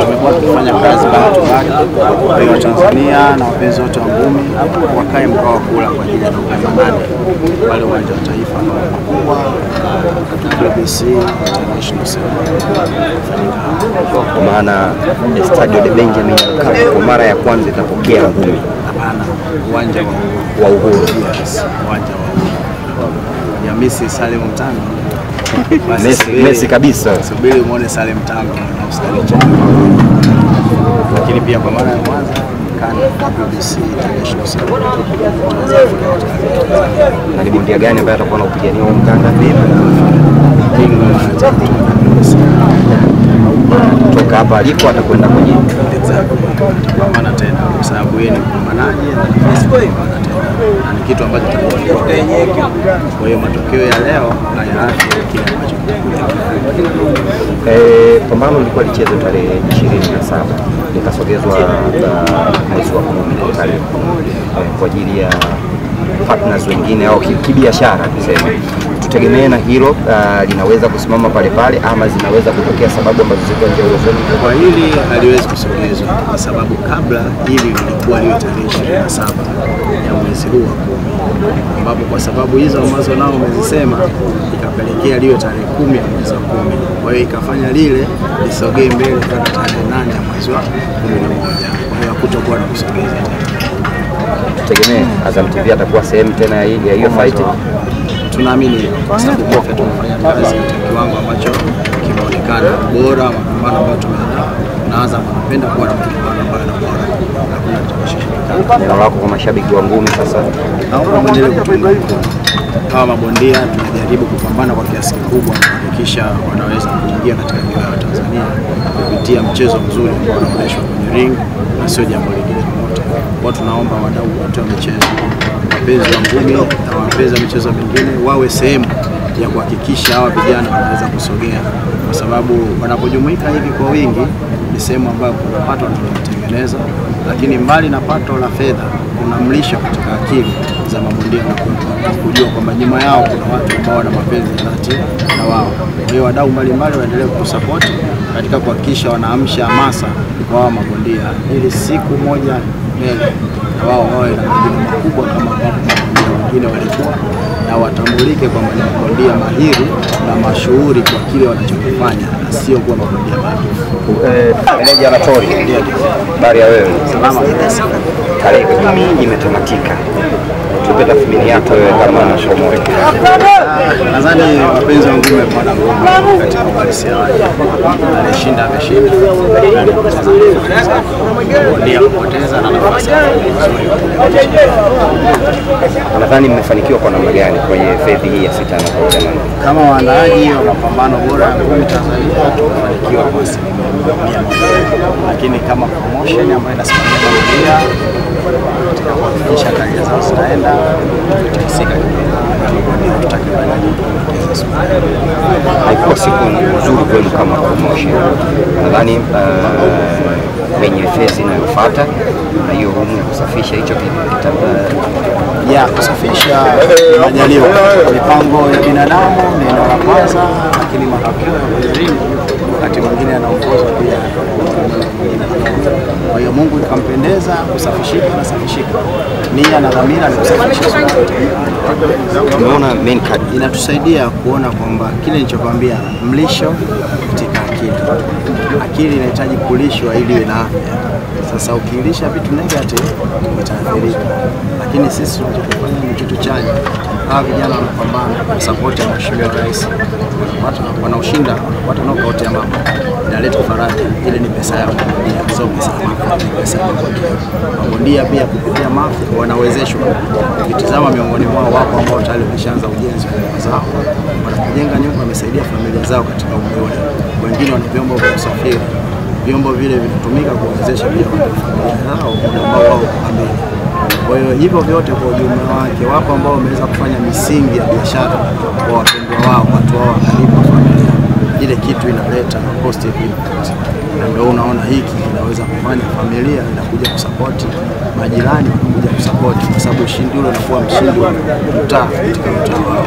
Tumekuwa tukifanya kazi back to back kwa Tanzania na wapenzi wote wa ngumi wakae mkoa wa Kula kwa ajili ya Novemba 8 pale uwanja wa Taifa mkubwa KBC International Center. Kwa maana Stadio de Benjamin Mkapa kwa mara ya kwanza itapokea ngumi. Hapana, uwanja wa Uhuru. Yes, uwanja wa Uhuru. Ya Messi Salim Mtano. Messi kabisa. Subiri muone Salim Mtano na Oscar Chama. Lakini pia kwa mara ya kwanza KBC International Center. Na ni bondia gani ambaye atakuwa anapigania huo mkanda? Toka hapa aliko atakwenda kwenye kupambana tena kwa sababu yeye ni mpambanaji na nafasi kupambana tena. Na ni kitu ambacho tunakiona. Kwa hiyo matokeo ya leo hayaathiri kile ambacho pambano lilikuwa lichezwa tarehe 27 likasogezwa mwezi wa 10 tarehe kwa ajili ya partners wengine au kibiashara tuseme. Tutegemea na hilo linaweza kusimama pale pale ama zinaweza kutokea sababu ambazo ziko nje ya uwezo. Kwa hili haliwezi kusogezwa kwa sababu kabla hili lilikuwa liwe tarehe 27 ya mwezi huu wa 10, ambapo kwa sababu hizo ambazo nao umezisema ikapelekea liwe tarehe 10 ya mwezi wa 10. Kwa hiyo ikafanya lile lisogee mbele mpaka tarehe 8 ya mwezi wa 11. Kwa hiyo hakutokuwa na kusogeza tena. Tutegemea Azam TV atakuwa sehemu tena ya hiyo fight. Tunaamini kwa sababu wote tunafanya kazi katika kiwango ambacho kimeonekana bora, mapambano ambayo tumeandaa na Azam anapenda kuwa na mapambano ambayo ni bora. Hakuna tutashindana. Neno lako kwa mashabiki wa ngumi sasa? Naomba muendelee kutunga mkono. Kama mabondia tunajaribu kupambana kwa kiasi kikubwa kuhakikisha wanaweza kuingia katika mioyo ya Tanzania kupitia mchezo mzuri ambao unaonyeshwa kwenye ring na sio jambo lingine lolote. Kwa tunaomba wadau wote wa michezo, wapenzi wa ngumi na wapenzi wa michezo mingine wawe sehemu ya kuhakikisha hawa vijana wanaweza kusogea, kwa sababu wanapojumuika hivi kwa wingi ni sehemu ambayo kuna pato tunalotengeneza, lakini mbali na pato la fedha kuna mlisho katika akili za mabondia na kujua kwamba nyuma yao kuna watu ambao wana mapenzi ya dhati na wao. Kwa hiyo wadau mbalimbali waendelee kutusupport katika kuhakikisha wanaamsha hamasa kwa mabondia ili siku moja mbele na wao wawe na majina makubwa kama mabondia wengine walikuwa, na watambulike kwamba ni mabondia mahiri na mashuhuri kwa kile wanachokifanya na sio kuwa mabondia mahiri. Meneja Anatori, habari ya wewe? Salama kabisa. Tarehe 10 imetamatika. Tupe tathmini yako wewe kama promoter. Nadhani wapenzi wa ngumi wamepata ngumi katika uhalisia wake. Alishinda ameshinda. Ndio kupoteza na nafasi nzuri. Nadhani mmefanikiwa kwa namna gani kwenye fedhi hii ya 6 na 8? Kama waandaaji wa mapambano bora ya ngumi Tanzania tumefanikiwa kwa 100%. Lakini kama promotion ambayo inasimamia mabondia katika kuhakikisha kazi zao zinaenda tutahusika haikuwa siku nzuri kwenu kama promotion. Nadhani kwenye fezi inayofuata na hiyo humu ya kusafisha hicho ya kusafisha majaliwa mipango ya binadamu ni neno la kwanza, lakini matokeo ya kujaribu wakati mwingine yanaongozwa pia. Kwa hiyo Mungu ikampendeza kusafishika na safishika. Nia na dhamira ni kusafisha. Tumeona main card inatusaidia kuona kwamba kile nilichokuambia, mlisho katika akili. Akili inahitaji kulishwa ili iwe na afya. Sasa ukilisha vitu negative vitaathirika, lakini sisi tunachofanya ni kitu chanya. Hawa vijana wanapambana kwa support ya Mheshimiwa Rais, wanaoshinda wanapata knockout ya mama, inaleta faraja. Ile ni pesa yao mabondia, sio pesa ya mafia, ni pesa ya mabondia. Mabondia pia kupitia mafia wanawezeshwa. Ukitizama miongoni mwao wapo ambao tayari wameshaanza ujenzi wa nyumba zao, wanajenga nyumba, wamesaidia familia zao katika umri ule. Wengine wana vyombo vya usafiri, vyombo vile vinatumika kuwezesha pia familia zao ambao wao kamili. Kwa hiyo hivyo vyote kwa ujumla wake, wapo ambao wameweza kufanya misingi ya biashara kwa wapendwa wao, watu wao karibu familia. Ile kitu inaleta positive impact. Na ndio unaona hiki kinaweza kufanya familia inakuja kusupport, majirani wanakuja kusupport, kwa sababu ushindi ule unakuwa mshindi wa mtaa katika mtaa wao.